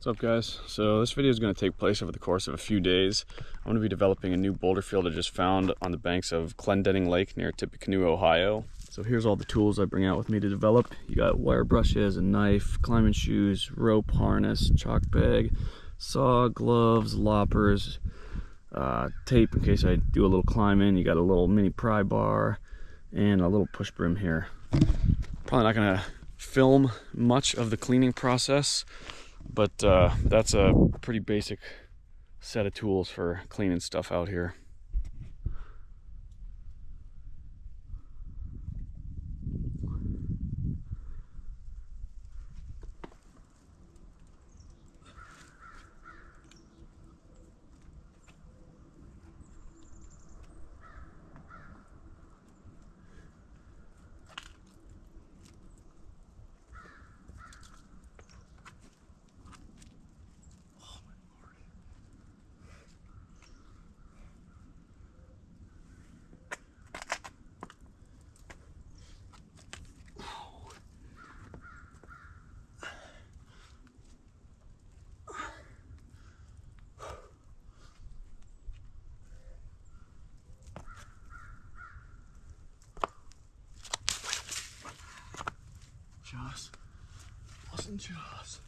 What's up, guys? So this video is going to take place over the course of a few days. I'm going to be developing a new boulder field I just found on the banks of Clendening Lake near Tippecanoe, Ohio. So here's all the tools I bring out with me to develop. You got wire brushes, a knife, climbing shoes, rope harness, chalk bag, saw, gloves, loppers, tape in case I do a little climbing. You got a little mini pry bar and a little push broom here. Probably not going to film much of the cleaning process, but that's a pretty basic set of tools for cleaning stuff out here. Jaws. Wasn't Jaws.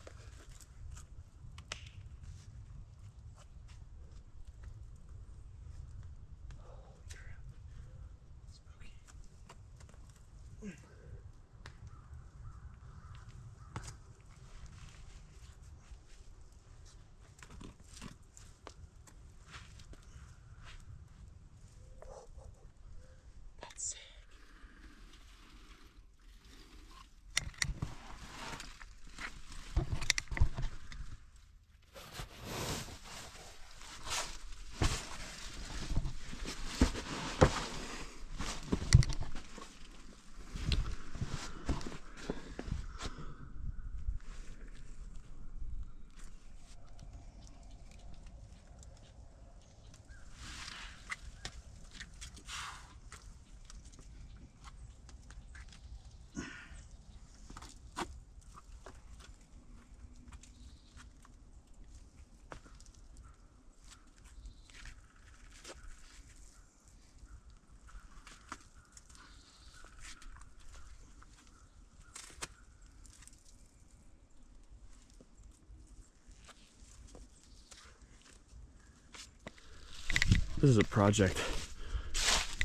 This is a project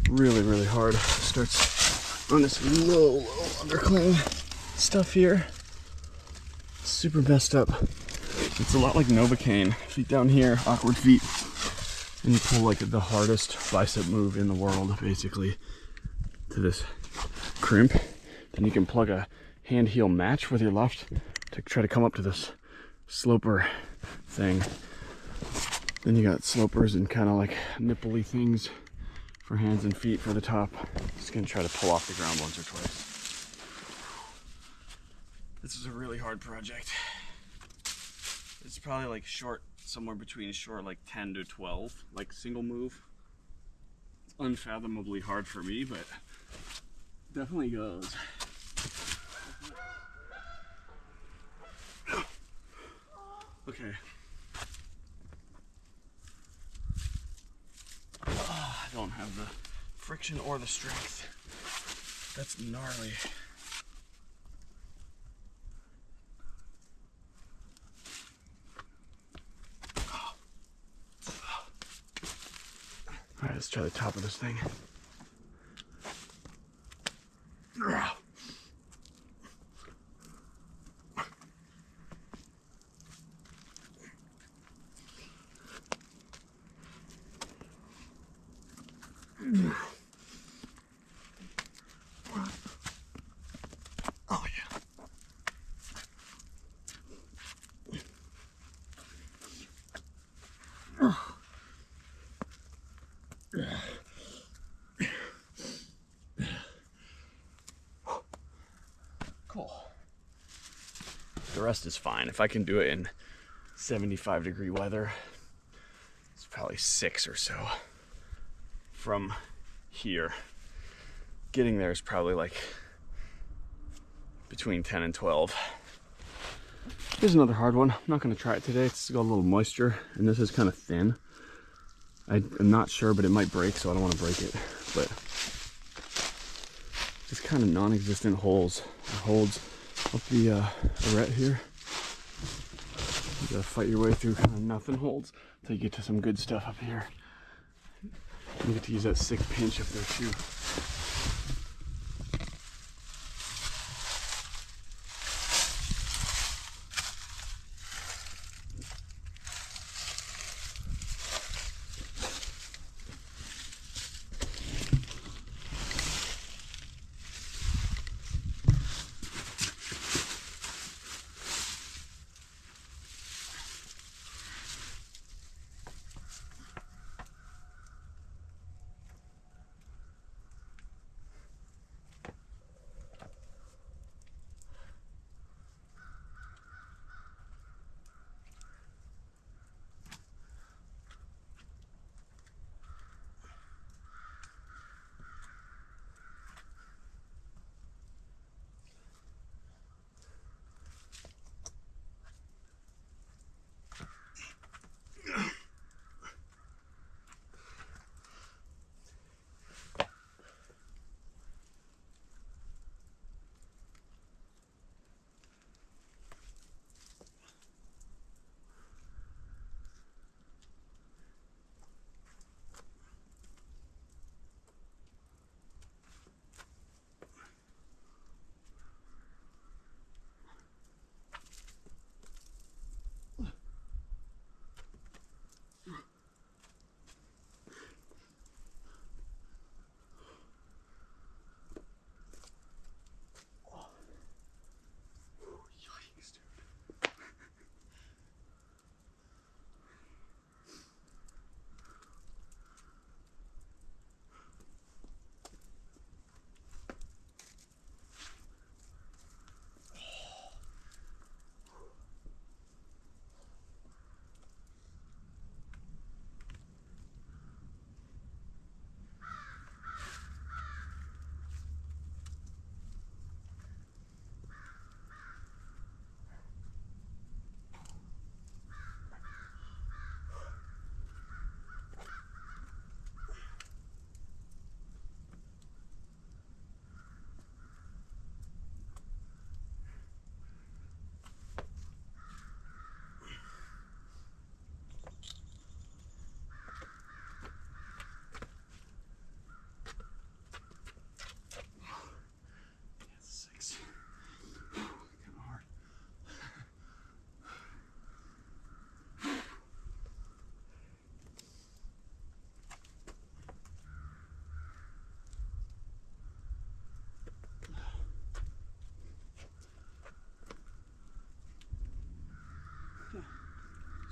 really hard. Starts on this low undercling stuff here. Super messed up. It's a lot like Novocaine. Feet down here, awkward feet. And you pull like the hardest bicep move in the world, basically, to this crimp. Then you can plug a hand heel match with your left to try to come up to this sloper thing. Then you got slopers and kind of like nipple-y things for hands and feet for the top. Just gonna try to pull off the ground once or twice. This is a really hard project. It's probably like short, somewhere between short like 10 to 12, like single move. It's unfathomably hard for me, but definitely goes. Okay. I don't have the friction or the strength. That's gnarly. Alright, let's try the top of this thing. Oh yeah. Cool. The rest is fine. If I can do it in 75-degree weather, it's probably 6 or so from here. Getting there is probably like between 10 and 12. Here's another hard one. I'm not going to try it today. It's got a little moisture, and this is kind of thin. I'm not sure, but it might break, so I don't want to break it. But just kind of non-existent holes. It holds up the arete here. You gotta fight your way through kind of nothing holds until you get to some good stuff up here. You get to use that 6 pinch up there too.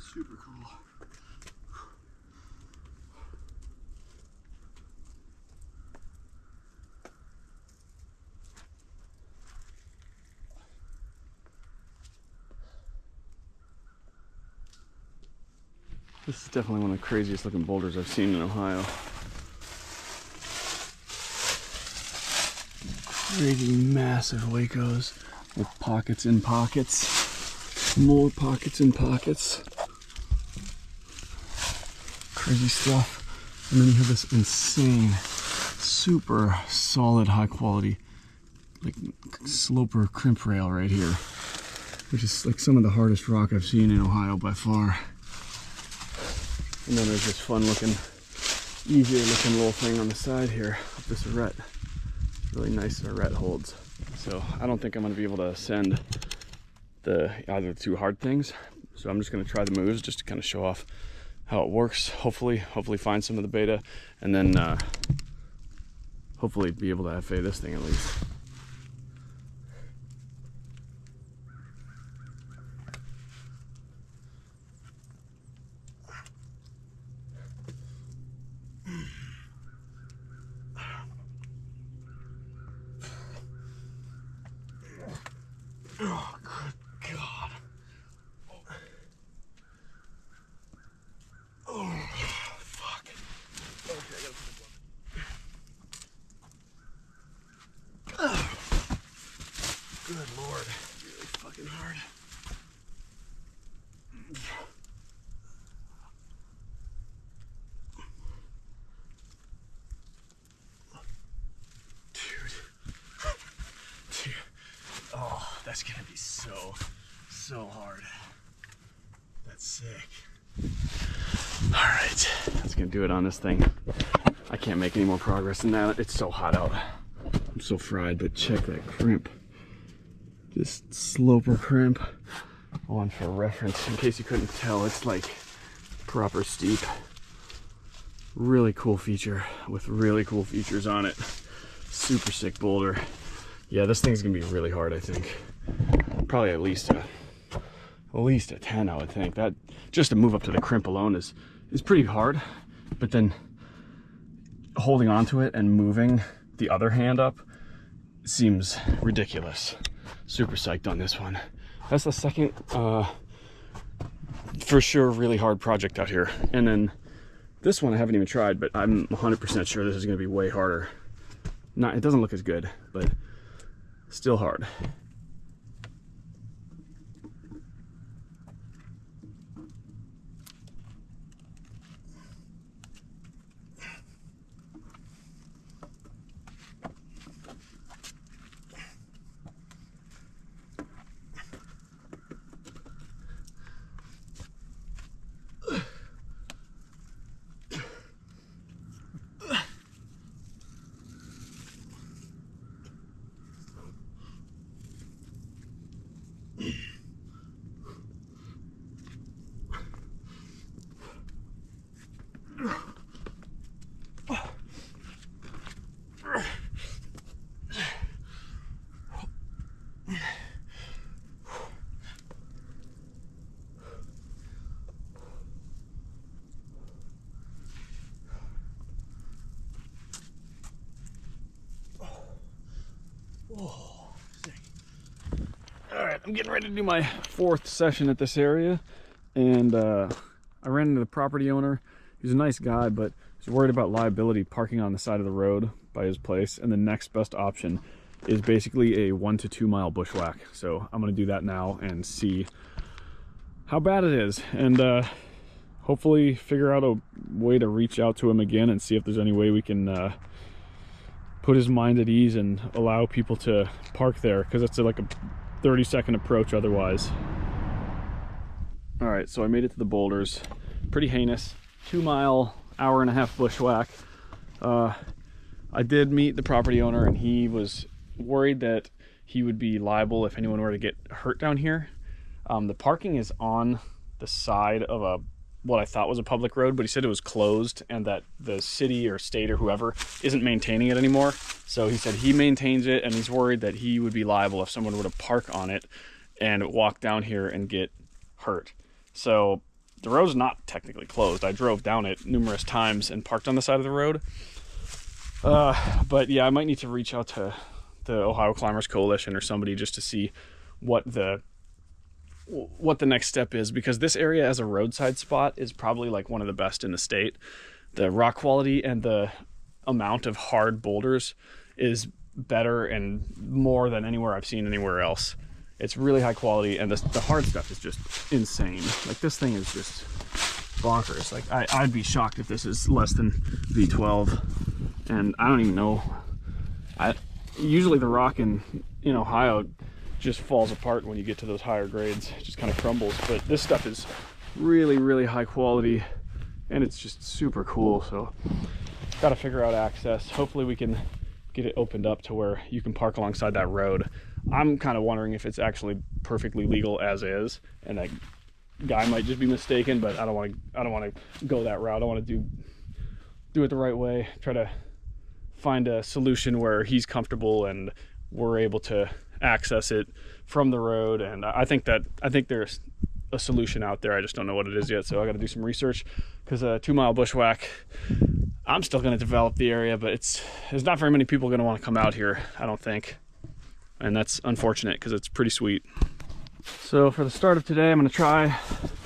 Super cool. This is definitely one of the craziest looking boulders I've seen in Ohio. Crazy massive Wacos with pockets in pockets. More pockets in pockets. Crazy stuff. And then you have this insane, super solid, high quality, like sloper crimp rail right here, which is like some of the hardest rock I've seen in Ohio by far. And then there's this fun looking, easier looking little thing on the side here of this arete. Really nice arete holds. So I don't think I'm going to be able to ascend either the two hard things. So I'm just going to try the moves just to kind of show off how it works. Hopefully find some of the beta, and then hopefully be able to FA this thing at least. Oh, good God. Oh, fuck. Okay, I gotta put the Dude. Oh, that's gonna be so hard. That's sick. All right, that's gonna do it on this thing. I can't make any more progress than that. It's so hot out. I'm so fried, but check that crimp. This sloper crimp. On for reference, in case you couldn't tell, it's like proper steep. Really cool feature with really cool features on it. Super sick boulder. Yeah, this thing's gonna be really hard, I think. Probably at least a 10, I would think. That just to move up to the crimp alone is pretty hard, but then holding onto it and moving the other hand up seems ridiculous. Super psyched on this one. That's the second for sure really hard project out here. And then this one I haven't even tried, but I'm 100% sure this is gonna be way harder. It doesn't look as good, but still hard. Oh, sick. All right, I'm getting ready to do my 4th session at this area, and I ran into the property owner. He's a nice guy, but he's worried about liability parking on the side of the road by his place, and the next best option is basically a 1 to 2 mile bushwhack. So I'm gonna do that now and see how bad it is, and hopefully figure out a way to reach out to him again and see if there's any way we can put his mind at ease and allow people to park there, because it's like a 30-second approach otherwise. All right, so I made it to the boulders. Pretty heinous, 2 mile, hour-and-a-half bushwhack. I did meet the property owner, and he was worried that he would be liable if anyone were to get hurt down here. The parking is on the side of what I thought was a public road, but he said it was closed and that the city or state or whoever isn't maintaining it anymore. So he said he maintains it, and he's worried that he would be liable if someone were to park on it and walk down here and get hurt. So the road's not technically closed. I drove down it numerous times and parked on the side of the road. But yeah, I might need to reach out to the Ohio Climbers Coalition or somebody just to see what the next step is, because this area as a roadside spot is probably like one of the best in the state. The rock quality and the amount of hard boulders is better and more than anywhere I've seen anywhere else. It's really high quality, and the hard stuff is just insane. Like, this thing is just bonkers. Like, I'd be shocked if this is less than V12, and I don't even know. Usually the rock in Ohio just falls apart when you get to those higher grades. It just kind of crumbles, but this stuff is really, really high quality, and it's just super cool. So got to figure out access. Hopefully we can get it opened up to where you can park alongside that road. I'm kind of wondering if it's actually perfectly legal as is, and that guy might just be mistaken, but I don't want to go that route. I want to do it the right way, try to find a solution where he's comfortable and we're able to access it from the road. And I think there's a solution out there. I just don't know what it is yet, so I got to do some research, because a 2 mile bushwhack, I'm still going to develop the area, but there's not very many people going to want to come out here, I don't think, and that's unfortunate because it's pretty sweet. So for the start of today, I'm going to try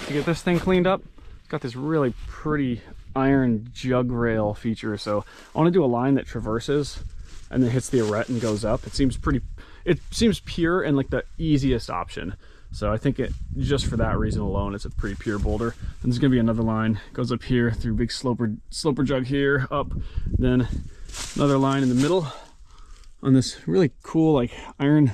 to get this thing cleaned up. It's got this really pretty iron jug rail feature, so I want to do a line that traverses and then hits the arete and goes up. It seems pure and like the easiest option. So I think it, just for that reason alone, it's a pretty pure boulder. Then there's gonna be another line, goes up here through big sloper jug here, up, then another line in the middle on this really cool like iron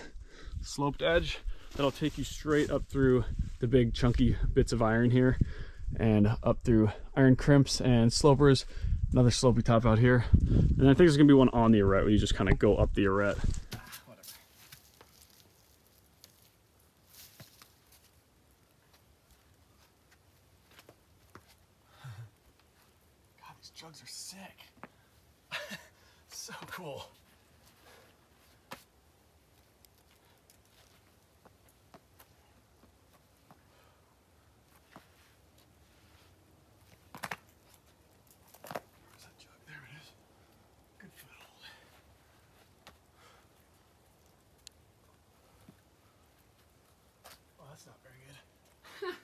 sloped edge that'll take you straight up through the big chunky bits of iron here and up through iron crimps and slopers. Another slopey top out here. And I think there's gonna be one on the arete where you just kind of go up the arete. Whatever. God, these jugs are sick. So cool. That's not very good.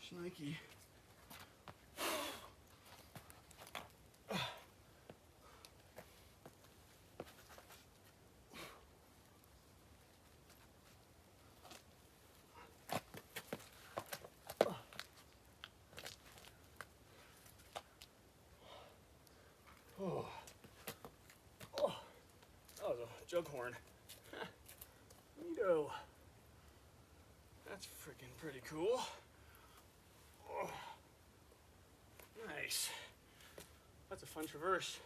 Schnikey. Oh. Oh. That was a jug horn. Neato. That's freaking pretty cool. Oh, nice. That's a fun traverse.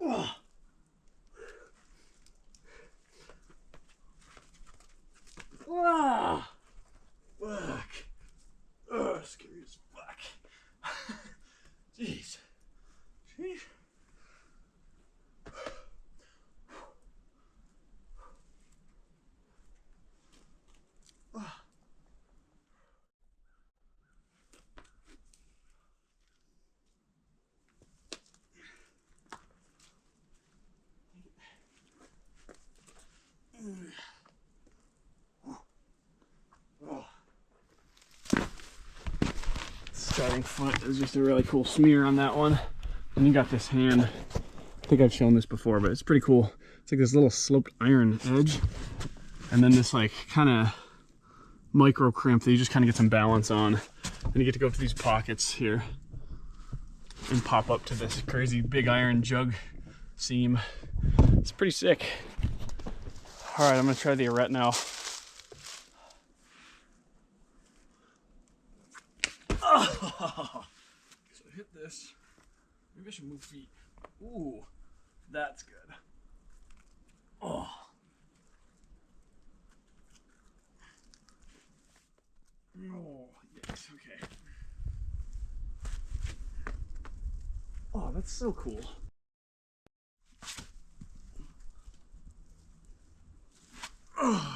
Oh. Ah. Fuck. Oh, scary as fuck. Jeez. Jeez. Starting foot is just a really cool smear on that one. And you got this hand. I think I've shown this before, but it's pretty cool. It's like this little sloped iron edge. And then this like kind of micro crimp that you just kind of get some balance on. And you get to go through these pockets here and pop up to this crazy big iron jug seam. It's pretty sick. All right, I'm gonna try the arete now. Oh, so I hit this. Maybe I should move feet. Ooh, that's good. Oh. Oh, yes, okay. Oh, that's so cool. Oh.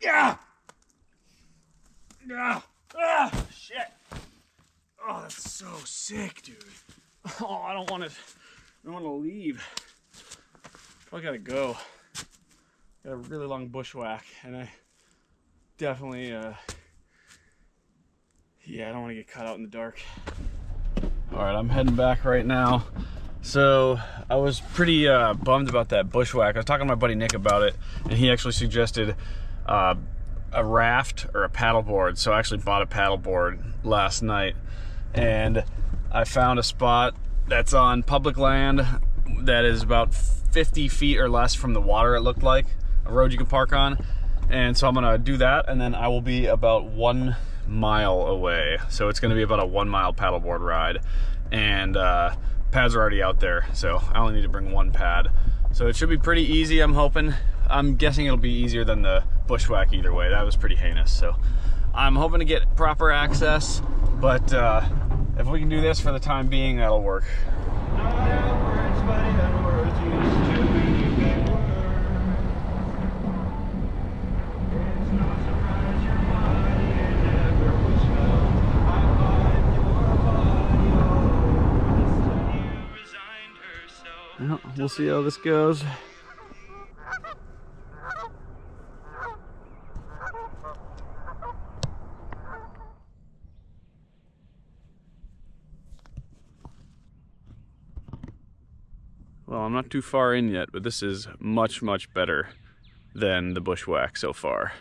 Yeah. Yeah. Ah, shit. Oh, that's so sick, dude. Oh, I don't want to leave. I gotta go. Got a really long bushwhack, and I definitely, yeah, I don't want to get caught out in the dark. All right, I'm heading back right now. So I was pretty bummed about that bushwhack. I was talking to my buddy Nick about it, and he actually suggested a raft or a paddleboard. So I actually bought a paddleboard last night, and I found a spot that's on public land that is about 50 feet or less from the water, it looked like, a road you can park on. And so I'm gonna do that, and then I will be about 1 mile away. So it's gonna be about a 1 mile paddleboard ride, and pads are already out there, so I only need to bring one pad. So it should be pretty easy, I'm hoping. I'm guessing it'll be easier than the bushwhack either way. That was pretty heinous. So I'm hoping to get proper access, but if we can do this for the time being, that'll work. Well, we'll see how this goes. Well, I'm not too far in yet, but this is much, much better than the bushwhack so far.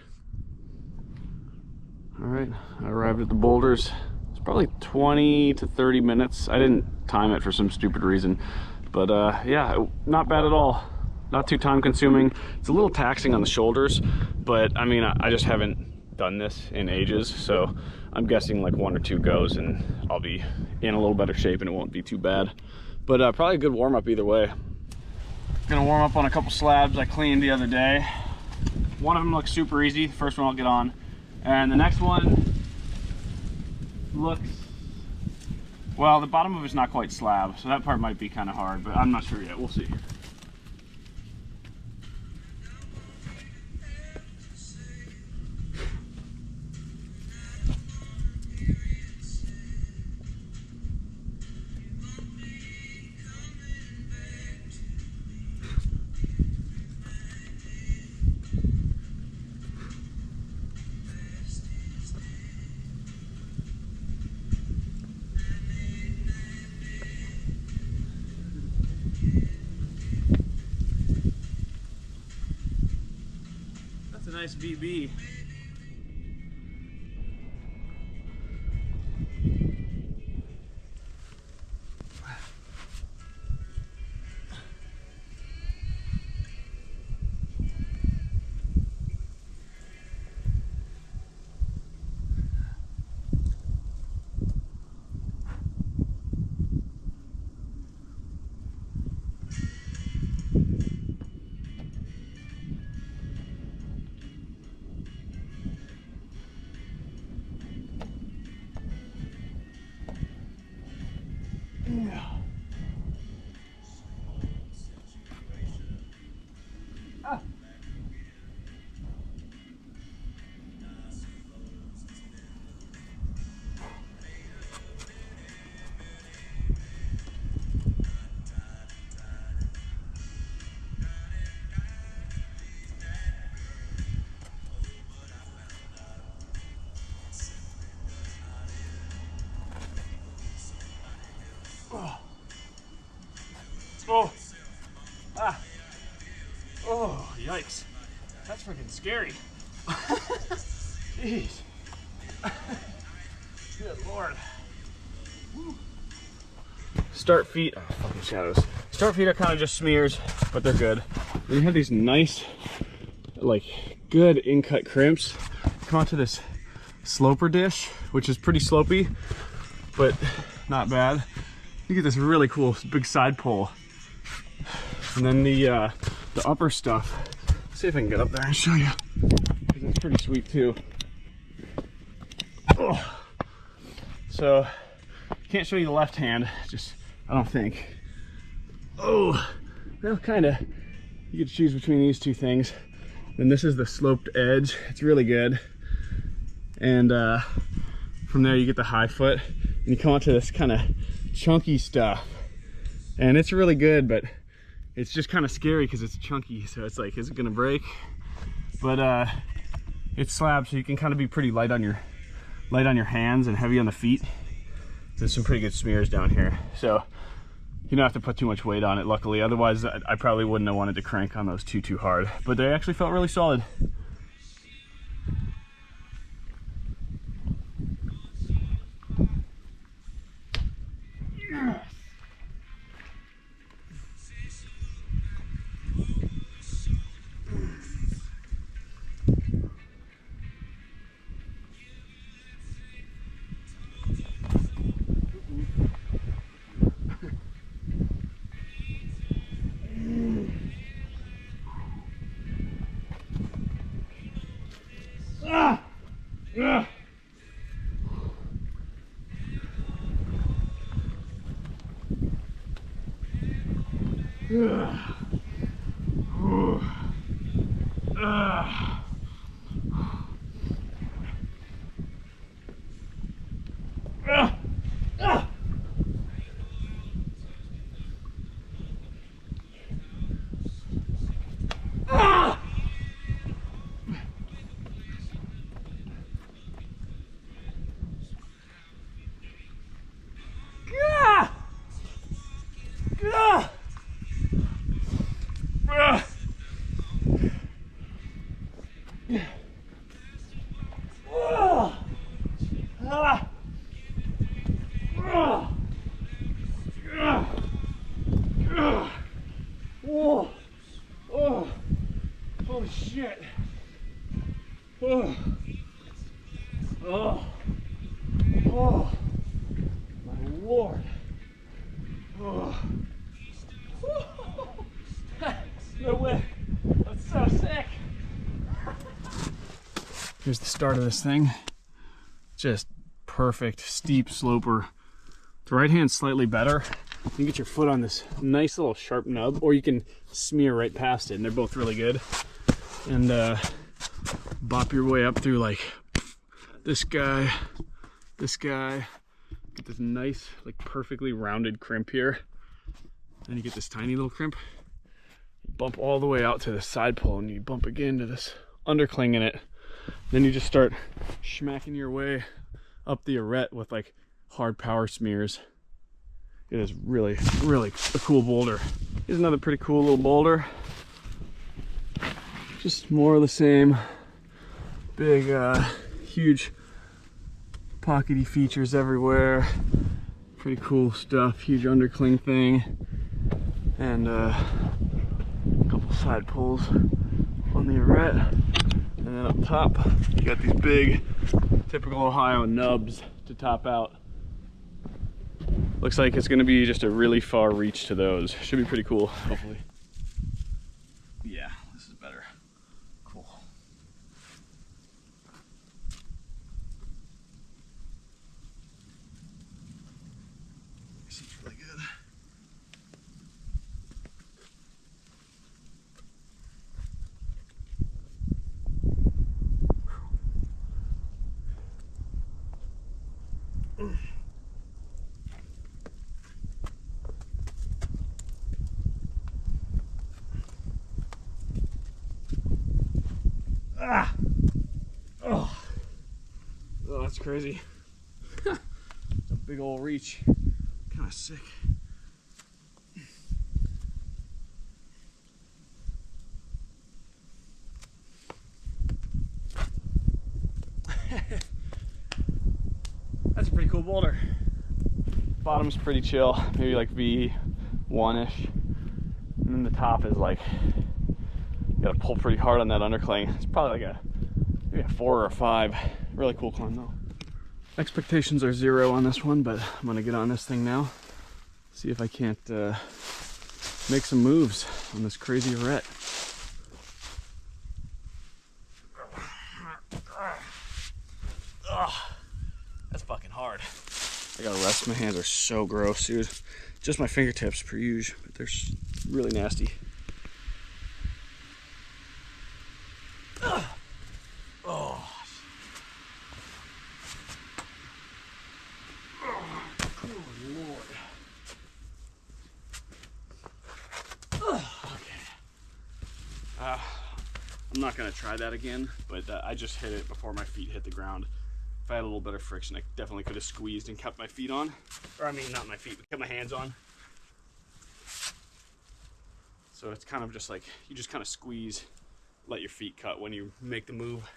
All right, I arrived at the boulders. It's probably 20 to 30 minutes. I didn't time it for some stupid reason. But yeah, not bad at all. Not too time consuming. It's a little taxing on the shoulders, but I mean, I just haven't done this in ages. So I'm guessing like 1 or 2 goes and I'll be in a little better shape and it won't be too bad. But probably a good warm up either way. Gonna warm up on a couple slabs I cleaned the other day. One of them looks super easy. The first one I'll get on. And the next one looks, well, the bottom of it's not quite slab, so that part might be kind of hard, but I'm not sure yet. We'll see. Nice VB. Oh, ah, oh, yikes. That's freaking scary. Jeez. Good Lord. Woo. Start feet, oh, fucking shadows. Start feet are kind of just smears, but they're good. Then you have these nice, like, good in-cut crimps. Come onto this sloper dish, which is pretty slopey, but not bad. You get this really cool big side pole. And then the upper stuff. Let's see if I can get up there and show you, because it's pretty sweet too. Oh. So can't show you the left hand, just I don't think. Oh, well, kind of. You could choose between these two things. Then this is the sloped edge. It's really good. And from there you get the high foot and you come onto this kind of chunky stuff. And it's really good, but it's just kind of scary because it's chunky. So it's like, is it gonna break? But it's slab, so you can kind of be pretty light on your hands and heavy on the feet. There's some pretty good smears down here. So you don't have to put too much weight on it, luckily. Otherwise, I probably wouldn't have wanted to crank on those too hard. But they actually felt really solid. Holy shit. Oh. Oh. Oh. My lord. Oh. No way. That's so sick. Here's the start of this thing. Just perfect steep sloper. The right hand's slightly better. You can get your foot on this nice little sharp nub, or you can smear right past it, and they're both really good. And bop your way up through like this guy, get this nice, like perfectly rounded crimp here. Then you get this tiny little crimp. You bump all the way out to the side pole, and you bump again to this undercling in it. Then you just start smacking your way up the arete with like hard power smears. It is really, really a cool boulder. Here's another pretty cool little boulder. Just more of the same. Big, huge pockety features everywhere. Pretty cool stuff. Huge undercling thing. And a couple side pulls on the arete. And then up top, you got these big, typical Ohio nubs to top out. Looks like it's going to be just a really far reach to those. Should be pretty cool, hopefully. Yeah, this is better. Cool. This is really good. Ah! Oh, that's crazy. It's a big old reach. Kind of sick. That's a pretty cool boulder. Bottom's pretty chill, maybe like V1-ish. And then the top is like, you gotta pull pretty hard on that undercling. It's probably like maybe a 4 or a 5. Really cool climb though. Expectations are 0 on this one, but I'm gonna get on this thing now. See if I can't make some moves on this crazy arete. Ugh, that's fucking hard. I gotta rest. My hands are so gross, dude. Just my fingertips per usual, but they're really nasty. not going to try that again, but I just hit it before my feet hit the ground. If I had a little bit of friction, I definitely could have squeezed and kept my feet on. Or I mean, not my feet, but kept my hands on. So it's kind of just like, you just kind of squeeze, let your feet cut when you make the move.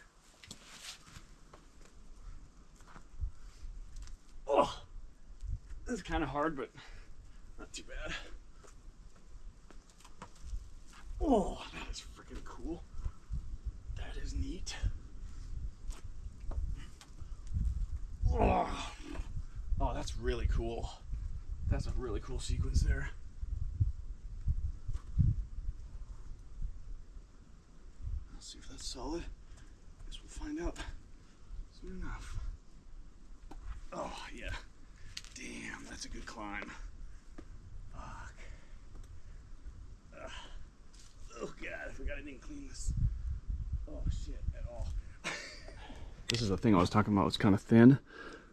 Oh, this is kind of hard, but not too bad. Oh, that is freaking cool. That is neat. Oh, that's really cool. That's a really cool sequence there. Let's see if that's solid. Guess we'll find out soon enough. Oh, yeah. Damn, that's a good climb. Fuck. Oh, God, I forgot I didn't clean this. Oh, shit, at all. This is the thing I was talking about. It's kind of thin.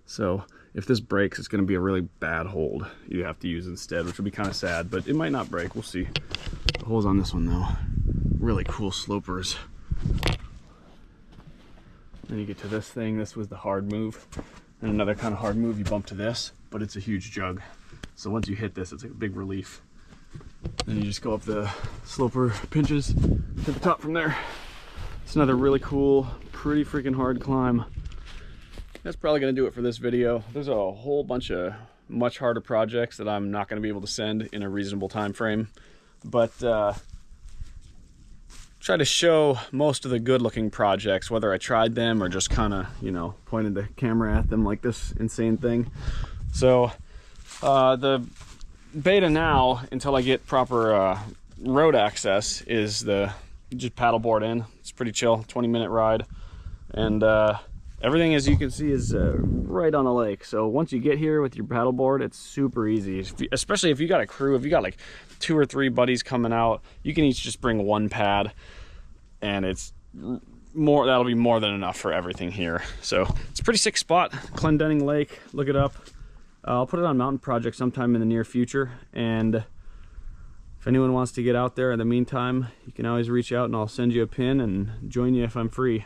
So if this breaks, it's going to be a really bad hold you have to use instead, which will be kind of sad, but it might not break. We'll see. The holes on this one, though, really cool slopers. Then you get to this thing. This was the hard move. And another kind of hard move, you bump to this, but it's a huge jug. So once you hit this, it's like a big relief. Then you just go up the sloper pinches to the top from there. It's another really cool, pretty freaking hard climb. That's probably going to do it for this video. There's a whole bunch of much harder projects that I'm not going to be able to send in a reasonable time frame, but try to show most of the good looking projects, whether I tried them or just kind of, you know, pointed the camera at them like this insane thing. So the beta now, until I get proper road access, is the just paddleboard in. It's pretty chill, 20-minute ride, and everything, as you can see, is right on the lake. So once you get here with your paddleboard, it's super easy. Especially if you got a crew, if you got like 2 or 3 buddies coming out, you can each just bring one pad, and it's more. That'll be more than enough for everything here. So it's a pretty sick spot, Clendening Lake. Look it up. I'll put it on Mountain Project sometime in the near future, and if anyone wants to get out there in the meantime, you can always reach out and I'll send you a pin and join you if I'm free.